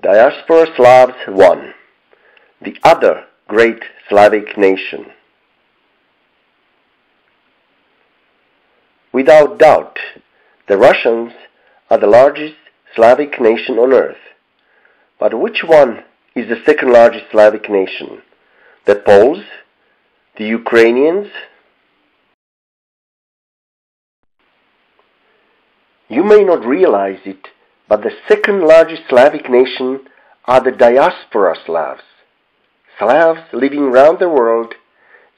Diaspora Slavs 1. The other great Slavic nation. Without doubt, the Russians are the largest Slavic nation on earth. But which one is the second largest Slavic nation? The Poles? The Ukrainians? You may not realize it, but the second largest Slavic nation are the Diaspora Slavs. Slavs living around the world,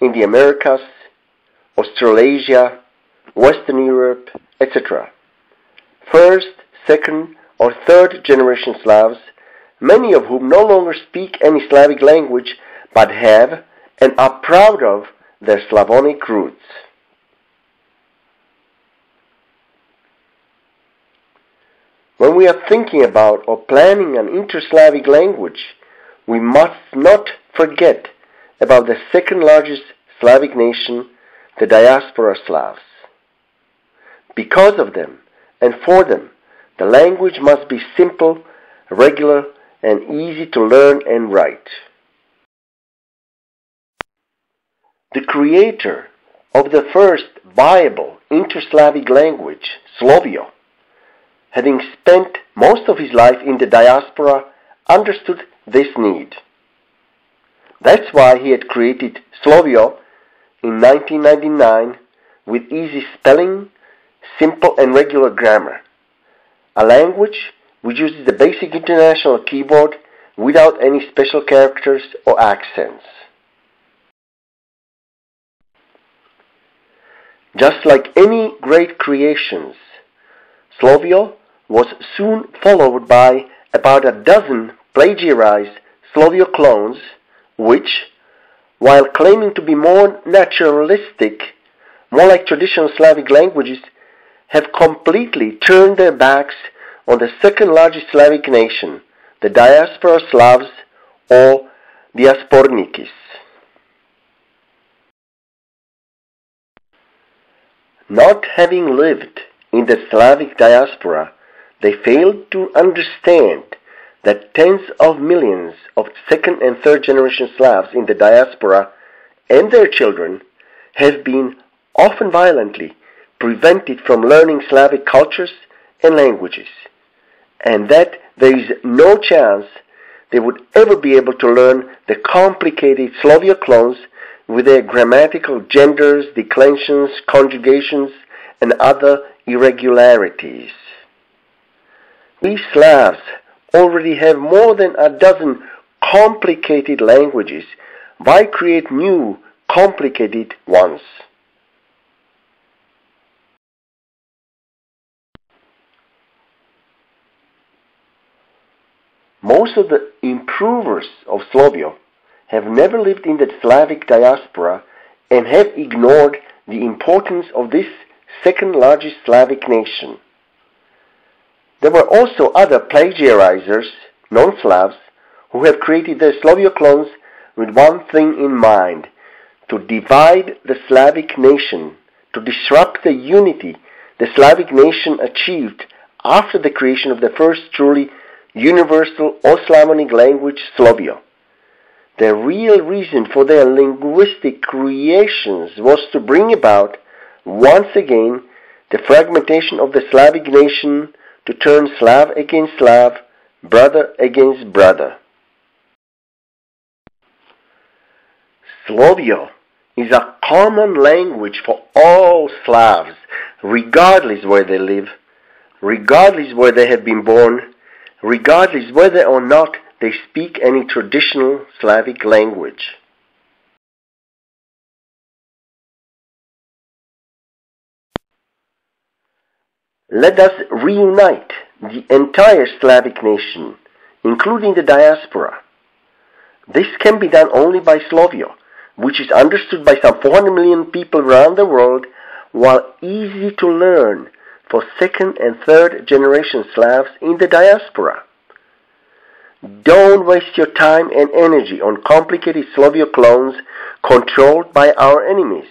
in the Americas, Australasia, Western Europe, etc. First, second, or third generation Slavs, many of whom no longer speak any Slavic language, but have and are proud of their Slavonic roots. When we are thinking about or planning an inter-Slavic language, we must not forget about the second largest Slavic nation, the Diaspora Slavs. Because of them and for them, the language must be simple, regular, and easy to learn and write. The creator of the first viable inter-Slavic language, Slovio, having spent most of his life in the diaspora, understood this need. That's why he had created Slovio in 1999 with easy spelling, simple and regular grammar, a language which uses the basic international keyboard without any special characters or accents. Just like any great creations, Slovio was soon followed by about a dozen plagiarized Slovio clones which, while claiming to be more naturalistic, more like traditional Slavic languages, have completely turned their backs on the second largest Slavic nation, the Diaspora Slavs or Diaspornikis. Not having lived in the Slavic diaspora, they failed to understand that tens of millions of second and third generation Slavs in the diaspora and their children have been often violently prevented from learning Slavic cultures and languages, and that there is no chance they would ever be able to learn the complicated Slovio clones with their grammatical genders, declensions, conjugations, and other irregularities. We Slavs already have more than a dozen complicated languages. Why create new, complicated ones? Most of the improvers of Slovio have never lived in the Slavic diaspora and have ignored the importance of this second largest Slavic nation. There were also other plagiarizers, non-Slavs, who have created their Slovio clones with one thing in mind: to divide the Slavic nation, to disrupt the unity the Slavic nation achieved after the creation of the first truly universal or Slavonic language, Slovio. The real reason for their linguistic creations was to bring about, once again, the fragmentation of the Slavic nation, to turn Slav against Slav, brother against brother. Slovio is a common language for all Slavs, regardless where they live, regardless where they have been born, regardless whether or not they speak any traditional Slavic language. Let us reunite the entire Slavic nation, including the diaspora. This can be done only by Slovio, which is understood by some 400 million people around the world, while easy to learn for second and third generation Slavs in the diaspora. Don't waste your time and energy on complicated Slovio clones controlled by our enemies.